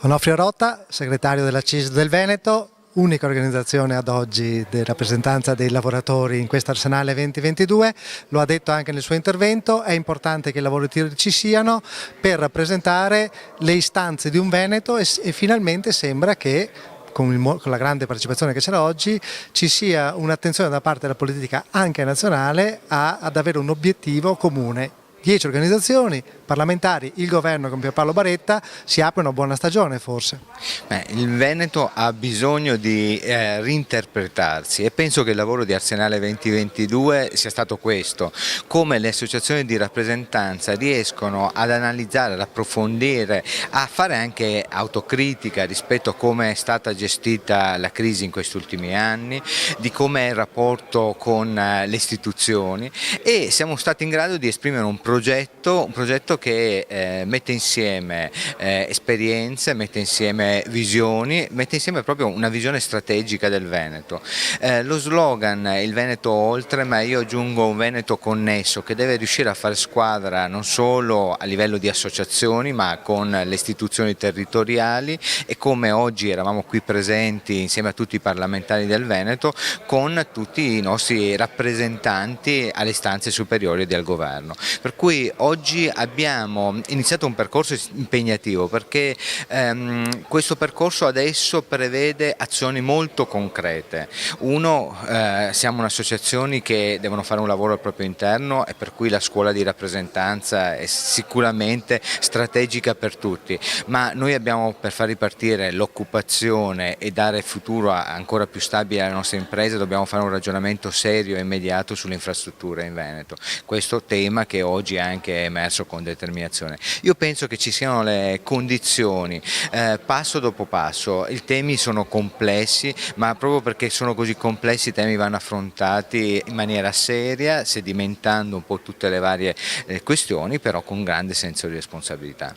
Onofrio Rota, segretario della CISL del Veneto, unica organizzazione ad oggi di rappresentanza dei lavoratori in questo Arsenale 2022, lo ha detto anche nel suo intervento, è importante che i lavoratori ci siano per rappresentare le istanze di un Veneto e finalmente sembra che con la grande partecipazione che c'era oggi, ci sia un'attenzione da parte della politica anche nazionale ad avere un obiettivo comune. 10 organizzazioni parlamentari, il governo con Pierpaolo Baretta, si apre una buona stagione forse. Il Veneto ha bisogno di reinterpretarsi e penso che il lavoro di Arsenale 2022 sia stato questo, come le associazioni di rappresentanza riescono ad analizzare, ad approfondire, a fare anche autocritica rispetto a come è stata gestita la crisi in questi ultimi anni, di come è il rapporto con le istituzioni, e siamo stati in grado di esprimere un progetto che mette insieme esperienze, mette insieme visioni, mette insieme proprio una visione strategica del Veneto. Lo slogan "Il Veneto oltre", ma io aggiungo un Veneto connesso, che deve riuscire a fare squadra non solo a livello di associazioni ma con le istituzioni territoriali, e come oggi eravamo qui presenti insieme a tutti i parlamentari del Veneto, con tutti i nostri rappresentanti alle istanze superiori del governo. Per cui oggi abbiamo iniziato un percorso impegnativo, perché questo percorso adesso prevede azioni molto concrete. Uno, siamo un'associazione che devono fare un lavoro al proprio interno, e per cui la scuola di rappresentanza è sicuramente strategica per tutti, ma noi abbiamo, per far ripartire l'occupazione e dare futuro ancora più stabile alle nostre imprese, dobbiamo fare un ragionamento serio e immediato sulle infrastrutture in Veneto. Questo tema che oggi è anche emerso con determinazione. Io penso che ci siano le condizioni, passo dopo passo. I temi sono complessi, ma proprio perché sono così complessi i temi vanno affrontati in maniera seria, sedimentando un po' tutte le varie questioni, però con grande senso di responsabilità.